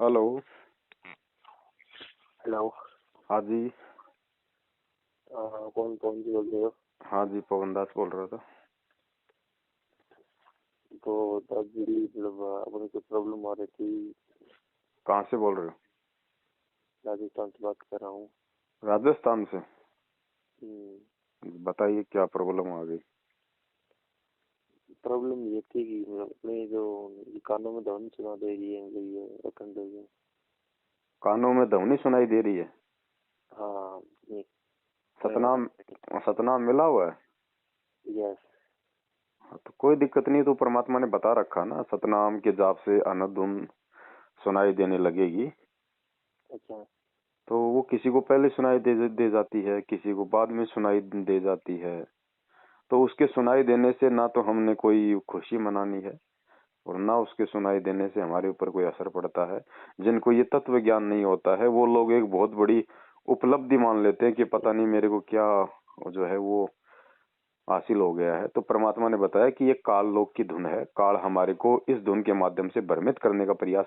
Hello. Hello. हाँ जी। कौन कौन जी बोल रहे हो? हाँ जी, पवन दास बोल रहा था। तो दादी मतलब अपनी कुछ प्रॉब्लम आ रही थी। कहाँ से बोल रहे हो? राजस्थान से बात कर रहा हूँ। राजस्थान से? हम्म, बताइए क्या प्रॉब्लम आ गई। प्रॉब्लम ये थी कि मतलब अपने जो ये कानों में ध्वनि सुना दे रही है, मतलब ये अखंड ये। कानों में ध्वनि सुनाई दे रही है? हाँ, ये सतनाम? सतनाम मिला हुआ है? यस। हाँ, तो कोई दिक्कत नहीं। तो परमात्मा ने बता रखा ना, सतनाम के जाप से अनंत धुन सुनाई देने लगेगी। अच्छा। तो वो किसी को पहले सुनाई दे जाती है, किसी को बाद में सुनाई दे जाती है। तो उसके सुनाई देने से ना तो हमने कोई खुशी मनानी है, और ना उसके सुनाई देने से हमारे ऊपर कोई असर पड़ता है। जिनको ये तत्व ज्ञान नहीं होता है, वो लोग एक बहुत बड़ी उपलब्धि मान लेते हैं कि पता नहीं मेरे को क्या जो है वो हासिल हो गया है। तो परमात्मा ने बताया कि ये काल लोक की धुन है। काल हमारे को इस धुन के माध्यम से भ्रमित करने का प्रयास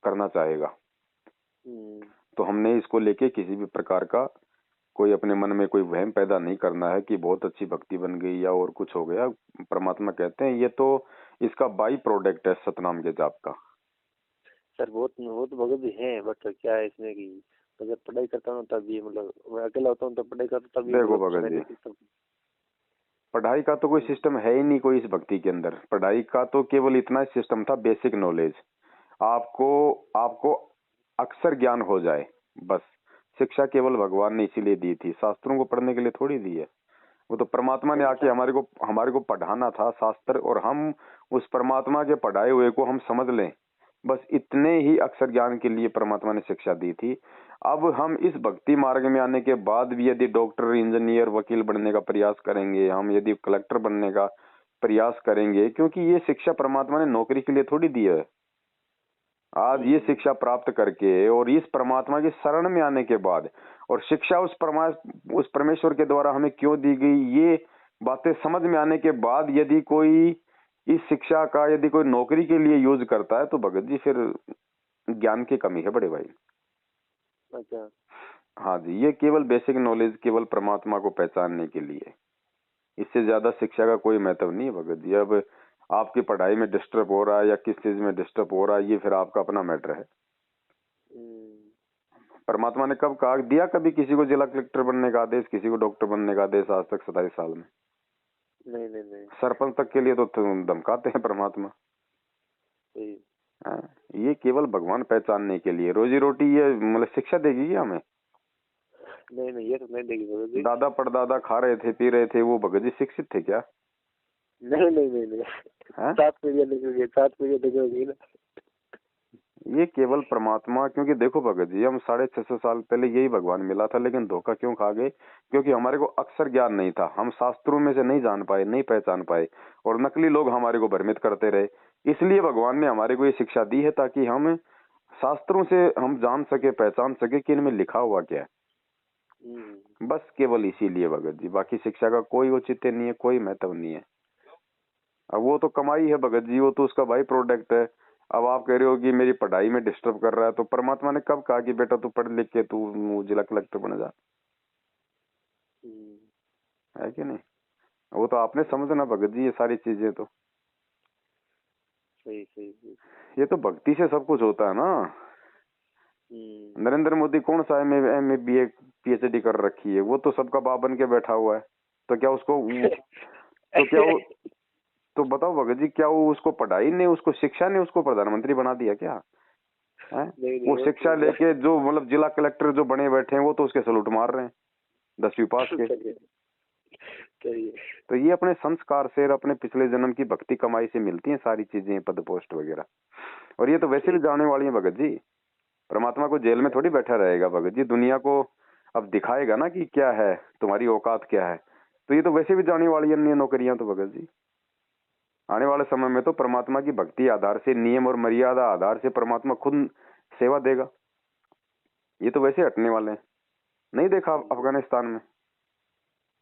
करना चाहेगा। हम्म, तो हमने इसको लेके किसी भी प्रकार का कोई अपने मन में कोई वहम पैदा नहीं करना है कि बहुत अच्छी भक्ति बन गई या और कुछ हो गया। परमात्मा कहते हैं ये तो इसका बाई प्रोडक्ट है सतनाम के जाप का। सर बहुत भगत भी है, बट क्या है इसमें कि मैं जब पढ़ाई करता हूँ तब ये मतलब मैं अकेला होता हूँ तब पढ़ाई करता हूँ तब ये देखो मतलब भगत सुनाई जी, देती सब। पढ़ाई का तो कोई सिस्टम है ही नहीं कोई इस भक्ति के अंदर। पढ़ाई का तो केवल इतना सिस्टम था, बेसिक नॉलेज। आपको आपको अक्षर ज्ञान हो जाए बस। शिक्षा केवल भगवान ने इसीलिए दी थी, शास्त्रों को पढ़ने के लिए थोड़ी दी है। वो तो परमात्मा ने आके अच्छा। हमारे को पढ़ाना था शास्त्र, और हम उस परमात्मा के पढ़ाए हुए को हम समझ लें, बस इतने ही अक्षर ज्ञान के लिए परमात्मा ने शिक्षा दी थी। अब हम इस भक्ति मार्ग में आने के बाद भी यदि डॉक्टर, इंजीनियर, वकील बनने का प्रयास करेंगे, हम यदि कलेक्टर बनने का प्रयास करेंगे, क्योंकि ये शिक्षा परमात्मा ने नौकरी के लिए थोड़ी दी है। आज ये शिक्षा प्राप्त करके और इस परमात्मा की शरण में आने के बाद, और शिक्षा उस परमेश्वर के द्वारा हमें क्यों दी गई, ये बातें समझ में आने के बाद यदि कोई इस शिक्षा का यदि कोई नौकरी के लिए यूज करता है, तो भगत जी फिर ज्ञान की कमी है बड़े भाई। अच्छा। हाँ जी, ये केवल बेसिक नॉलेज, केवल परमात्मा को पहचानने के लिए। इससे ज्यादा शिक्षा का कोई महत्व नहीं है भगत जी। अब आपकी पढ़ाई में डिस्टर्ब हो रहा है या किस चीज में डिस्टर्ब हो रहा है, ये फिर आपका अपना मैटर है। हम्म, परमात्मा ने कब कहा दिया कभी किसी को जिला कलेक्टर बनने का आदेश, किसी को डॉक्टर बनने का आदेश आज तक 27 साल में? नहीं नहीं नहीं। सरपंच तक के लिए तो धमकाते हैं परमात्मा। सही। हाँ, ये केवल भगवान पहचानने के लिए। रोजी रोटी ये मतलब शिक्षा देगी क्या हमें? नहीं नहीं, ये तो नहीं देगी भगत जी। दादा परदादा खा रहे थे, पी रहे थे, वो भगत जी शिक्षित थे क्या? नहीं नहीं नहीं नहीं। है? 7 पीढ़ियाँ निकल गई, 7 पीढ़ियाँ निकल गई ना। ये केवल परमात्मा, क्योंकि देखो भगत जी, हम 650 साल पहले यही भगवान मिला था, लेकिन धोखा क्यों खा गए? क्योंकि हमारे को अक्षर ज्ञान नहीं था, हम शास्त्रों में से नहीं जान पाए, नहीं पहचान पाए, और नकली लोग हमारे को भ्रमित करते रहे। इसलिए भगवान ने हमारे को ये शिक्षा दी है, ताकि हम शास्त्रों से हम जान सके, पहचान सके कि इनमें लिखा हुआ क्या है। हम्म, बस केवल इसीलिए भगत जी, बाकी शिक्षा का कोई औचित्य नहीं है, कोई महत्व नहीं है। अब वो तो कमाई है भगत जी, वो तो उसका बाई प्रोडक्ट है। अब आप कह रहे हो कि मेरी पढ़ाई में डिस्टर्ब कर रहा है, तो परमात्मा ने कब कहा कि बेटा तू पढ़ लिख के तू जिला कलेक्टर बन जा? हम्म, है कि नहीं? वो तो आपने समझना भगत जी, ये सारी चीजें तो, सही सही सही। ये तो भक्ति से सब कुछ होता है ना। हम्म। नरेंद्र मोदी कौन सा M A B A PhD कर रखी है, वो तो सबका बाप बन के बैठा हुआ है। तो क्या उसको तो क्या वो, तो बताओ भगत जी, क्या वो उसको पढ़ाई ने, उसको शिक्षा ने उसको प्रधानमंत्री बना दिया क्या? है? नहीं नहीं, वो वो शिक्षा तो लेके जो मतलब जिला कलेक्टर जो बने बैठे हैं, वो तो उसके सलूट मार रहे हैं 10वीं पास के। सही है, सही है। तो ये अपने संस्कार से और अपने पिछले जन्म की भक्ति कमाई से मिलती हैं सारी चीजें, पद पोस्ट वगैरह। और ये तो वैसे भी ठीक। जाने वाली है भगत जी। परमात्मा को जेल में थोड़ी बैठा रहेगा भगत जी, दुनिया को अब दिखाएगा ना कि क्या है, तुम्हारी औकात क्या है। तो ये तो वैसे भी जाने वाली है अन्य नौकरियां तो भगत जी। आने वाले समय में तो परमात्मा की भक्ति आधार से, नियम और मर्यादा आधार से परमात्मा खुद सेवा देगा। ये तो वैसे हटने वाले हैं। नहीं देखा अफगानिस्तान में?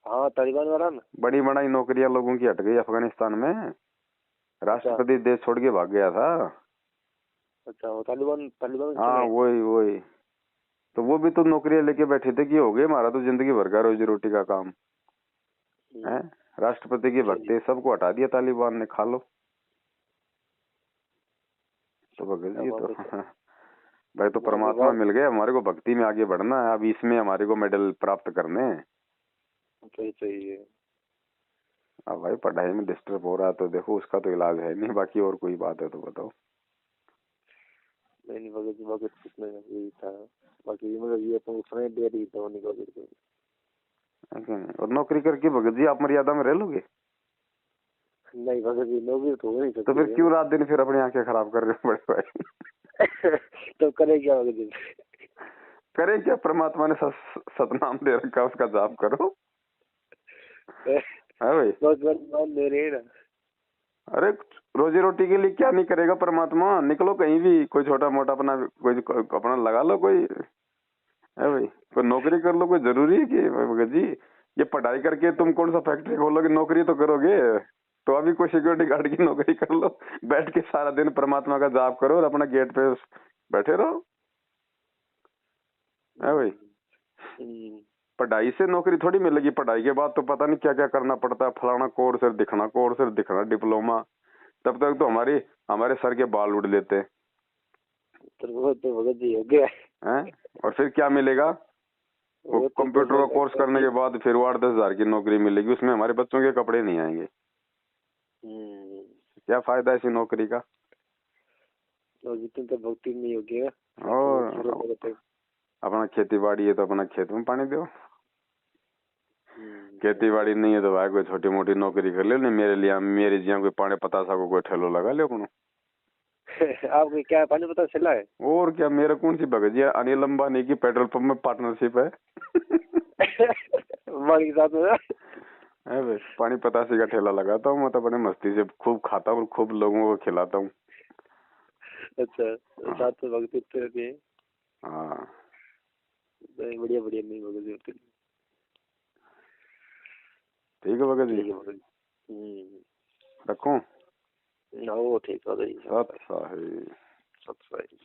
हाँ, तालिबान वाला ना। बड़ी बड़ी नौकरियां लोगों की हट गई अफगानिस्तान में। अच्छा। राष्ट्रपति देश छोड़ के भाग गया था। अच्छा वो तालिबान तालिबान के हाँ समय? वही वही। तो वो भी तो नौकरियां लेके बैठे थे कि हो गए हमारा तो जिंदगी भर का रोजी रोटी का काम है। राष्ट्रपति की सही। भक्ति सबको हटा दिया तालिबान ने, खा लो। तो भगत क्या जी बात तो है सर। भाई तो वहाँ पे परमात्मा बात मिल गए हमारे को, भक्ति में आगे बढ़ना है। अब इसमें हमारे को मेडल प्राप्त करने हैं। सही सही है। अब भाई पढ़ाई में डिस्टर्ब हो रहा है तो देखो उसका तो इलाज है नहीं, बाकी और कोई बात है तो बताओ। नहीं भगत जी भगत कुछ नहीं यही था। बाकी मतलब ये अपन समय दे रही था उन्हीं को बिल्कुल। है कि नहीं? और नौकरी करके भगत जी आप मर्यादा में रह लोगे? नहीं भगत जी नौकरी तो हो नहीं तो सकती फिर है क्यों ना। रात दिन फिर अपनी आंखें खराब कर रहे हो बड़े भाई? तो करे क्या भगत जी। करे क्या, परमात्मा ने सतनाम दे रखा, उसका जाप करो। है भाई। बहुत मान दे रहे हैं ना। अरे रोजी रोटी के लिए क्या नहीं करेगा परमात्मा, निकलो कहीं भी, कोई छोटा मोटा अपना कोई अपना लगा लो कोई, है भाई। कोई नौकरी कर लो, कोई जरूरी है कि भगत जी ये पढ़ाई करके तुम कौन सा फैक्ट्री खोलोगे, नौकरी तो करोगे। तो अभी कोई सिक्योरिटी गार्ड की नौकरी कर लो, बैठ के सारा दिन परमात्मा का जाप करो और अपना गेट पे बैठे रहो, है भाई। पढ़ाई से नौकरी थोड़ी मिलेगी, पढ़ाई के बाद तो पता नहीं क्या क्या करना पड़ता है, फलाना कोर्स दिखना डिप्लोमा। तब तक तो हमारे सर के बाल उड़ लेते तो वो तो भगत जी हो गया। हैं। और फिर क्या मिलेगा, वो वो तो कंप्यूटर का कोर्स करने के बाद फिर वो 8-10 हजार की नौकरी मिलेगी, उसमें हमारे बच्चों के कपड़े नहीं आएंगे। क्या फायदा ऐसी नौकरी का। और जितने तो भक्ति नहीं हो गया। और अपना खेती बाड़ी है तो अपना खेत में पानी दो, खेती बाड़ी नहीं है तो भाई कोई छोटी मोटी नौकरी कर ले। नहीं मेरे जिया कोई पानी पतासा को कोई ठेलो लगा ले अपनो। आपको क्या पानी पता चला है? और क्या, मेरा कौन सी भगत जी है, अनिल अंबानी की पेट्रोल पंप में पार्टनरशिप है। माल के साथ में। है भाई, पानी पतासे का ठेला लगाता हूँ मैं तो अपने मस्ती से, खूब खाता हूँ और खूब लोगों को खिलाता हूँ। अच्छा साथ में भक्ति रहती है। हाँ बढ़िया बढ़िया नहीं भगत जी होती। ठीक है भगत जी, ठीक है भगत जी। रखूं। वो ठीक है भगत जी। सत साहिब। सत साहिब।